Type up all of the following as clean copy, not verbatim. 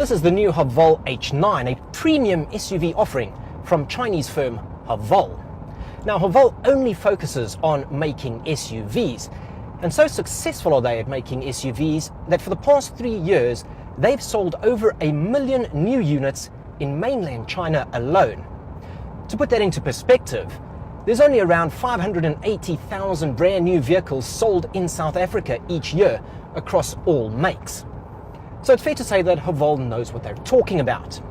This is the new Haval H9, a premium SUV offering from Chinese firm Haval. Now, Haval only focuses on making SUVs, and so successful are they at making SUVs that for the past 3 years, they've sold over 1 million new units in mainland China alone. To put that into perspective, there's only around 580,000 brand new vehicles sold in South Africa each year across all makes. So it's fair to say that Haval knows what they're talking about,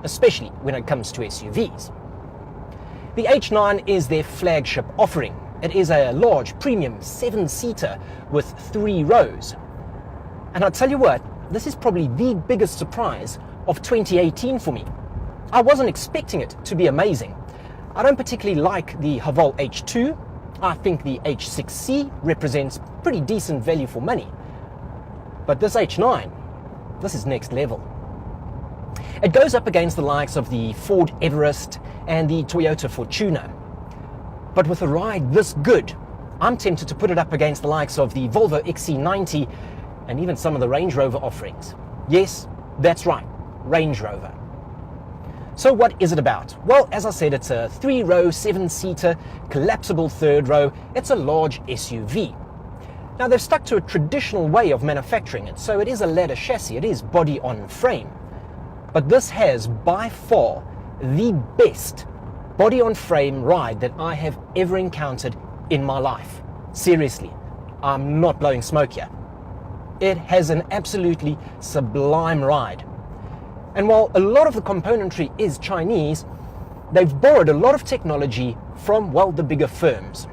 especially when it comes to SUVs. The H9 is their flagship offering. It is a large premium 7-seater with 3 rows. And I'll tell you what, this is probably the biggest surprise of 2018 for me. I wasn't expecting it to be amazing. I don't particularly like the Haval H2. I think the H6C represents pretty decent value for money. But this H9, this is next level. It goes up against the likes of the Ford Everest and the Toyota Fortuner. But with a ride this good, I'm tempted to put it up against the likes of the Volvo XC90 and even some of the Range Rover offerings. Yes, that's right, Range Rover. So what is it about? Well, as I said, it's a 3-row, 7-seater, collapsible 3rd row. It's a large SUV. Now, they've stuck to a traditional way of manufacturing it, so it is a ladder chassis, it is body on frame. But this has by far the best body on frame ride that I have ever encountered in my life. Seriously, I'm not blowing smoke here. It has an absolutely sublime ride. And while a lot of the componentry is Chinese, they've borrowed a lot of technology from, well, the bigger firms.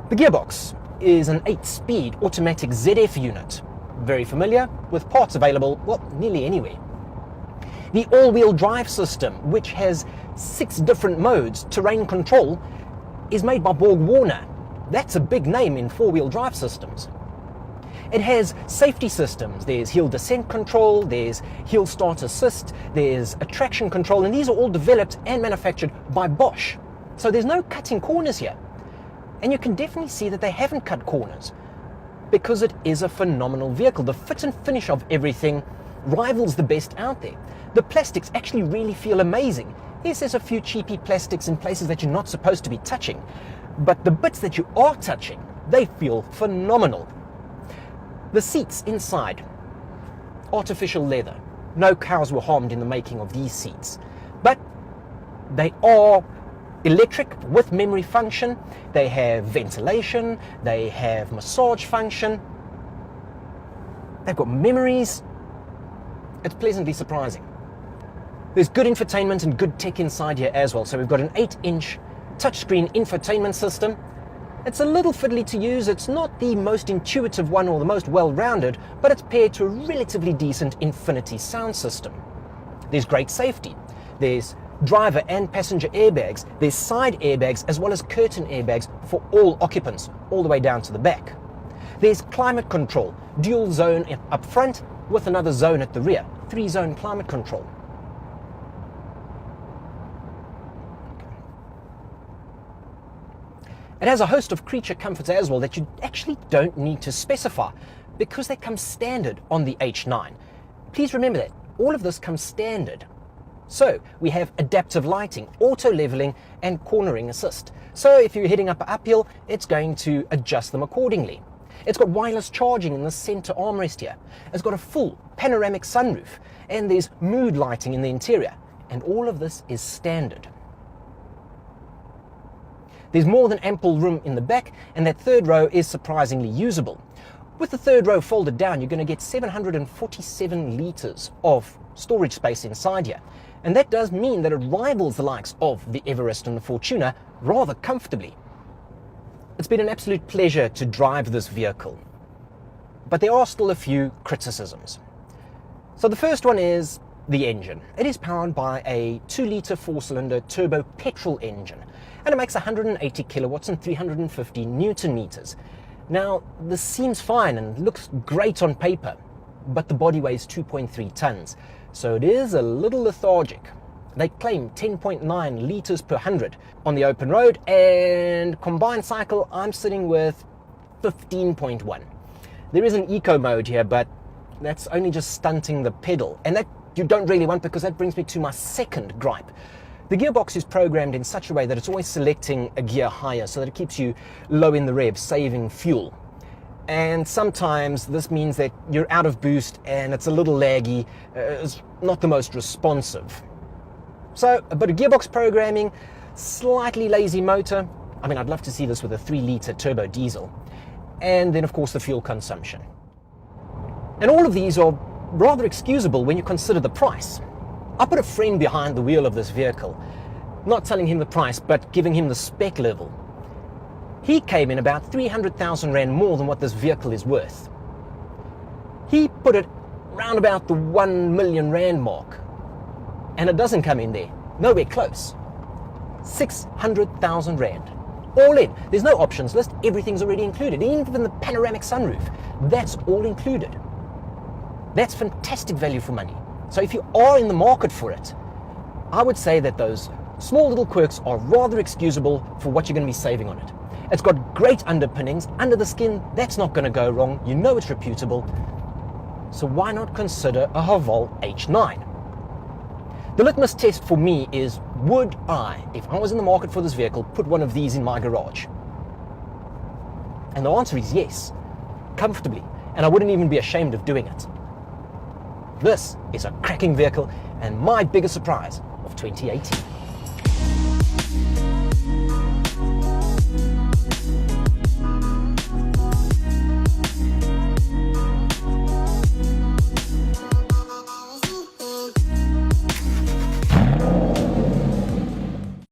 The gearbox is an 8-speed automatic ZF unit. Very familiar, with parts available, well, nearly anywhere. The all-wheel drive system, which has 6 different modes, terrain control, is made by Borg-Warner. That's a big name in 4-wheel drive systems. It has safety systems. There's hill descent control, there's hill start assist, there's a traction control, and these are all developed and manufactured by Bosch. So there's no cutting corners here. And you can definitely see that they haven't cut corners because it is a phenomenal vehicle. The fit and finish of everything rivals the best out there. The plastics actually really feel amazing. Yes, there's a few cheapy plastics in places that you're not supposed to be touching, but the bits that you are touching, they feel phenomenal. The seats inside, artificial leather. No cows were harmed in the making of these seats, but they are electric with memory function. They have ventilation, they have massage function, they've got memories. It's pleasantly surprising. There's good infotainment and good tech inside here as well. So we've got an 8-inch touchscreen infotainment system. It's a little fiddly to use. It's not the most intuitive one or the most well-rounded, but it's paired to a relatively decent Infinity sound system. There's great safety. There's driver and passenger airbags. There's side airbags as well as curtain airbags for all occupants, all the way down to the back. There's climate control, dual zone up front with another zone at the rear, 3-zone climate control. It has a host of creature comforts as well that you actually don't need to specify because they come standard on the H9. Please remember that all of this comes standard. So we have adaptive lighting, auto leveling and cornering assist. So if you're heading up an uphill, it's going to adjust them accordingly. It's got wireless charging in the center armrest here. It's got a full panoramic sunroof and there's mood lighting in the interior. And all of this is standard. There's more than ample room in the back, and that 3rd row is surprisingly usable. With the 3rd row folded down, you're going to get 747 litres of storage space inside here. And that does mean that it rivals the likes of the Everest and the Fortuner rather comfortably. It's been an absolute pleasure to drive this vehicle. But there are still a few criticisms. So the first one is the engine. It is powered by a 2-litre 4-cylinder turbo petrol engine, and it makes 180 kilowatts and 350 Newton meters. Now, this seems fine and looks great on paper, but the body weighs 2.3 tons, so it is a little lethargic. They claim 10.9 litres per 100 on the open road, and combined cycle, I'm sitting with 15.1. There is an eco mode here, but that's only just stunting the pedal, and that you don't really want, because that brings me to my second gripe. The gearbox is programmed in such a way that it's always selecting a gear higher so that it keeps you low in the rev, saving fuel. And sometimes this means that you're out of boost and it's a little laggy, it's not the most responsive. So a bit of gearbox programming, slightly lazy motor. I mean, I'd love to see this with a 3-litre turbo diesel. And then of course the fuel consumption. And all of these are rather excusable when you consider the price. I put a friend behind the wheel of this vehicle, not telling him the price, but giving him the spec level. He came in about 300,000 Rand more than what this vehicle is worth. He put it round about the 1 million Rand mark. And it doesn't come in there, nowhere close. 600,000 Rand. All in. There's no options list, everything's already included. Even the panoramic sunroof, that's all included. That's fantastic value for money. So if you are in the market for it, I would say that those small little quirks are rather excusable for what you're going to be saving on it. It's got great underpinnings. Under the skin, that's not going to go wrong. You know it's reputable. So why not consider a Haval H9? The litmus test for me is, would I, if I was in the market for this vehicle, put one of these in my garage? And the answer is yes, comfortably. And I wouldn't even be ashamed of doing it. This is a cracking vehicle and my biggest surprise of 2018.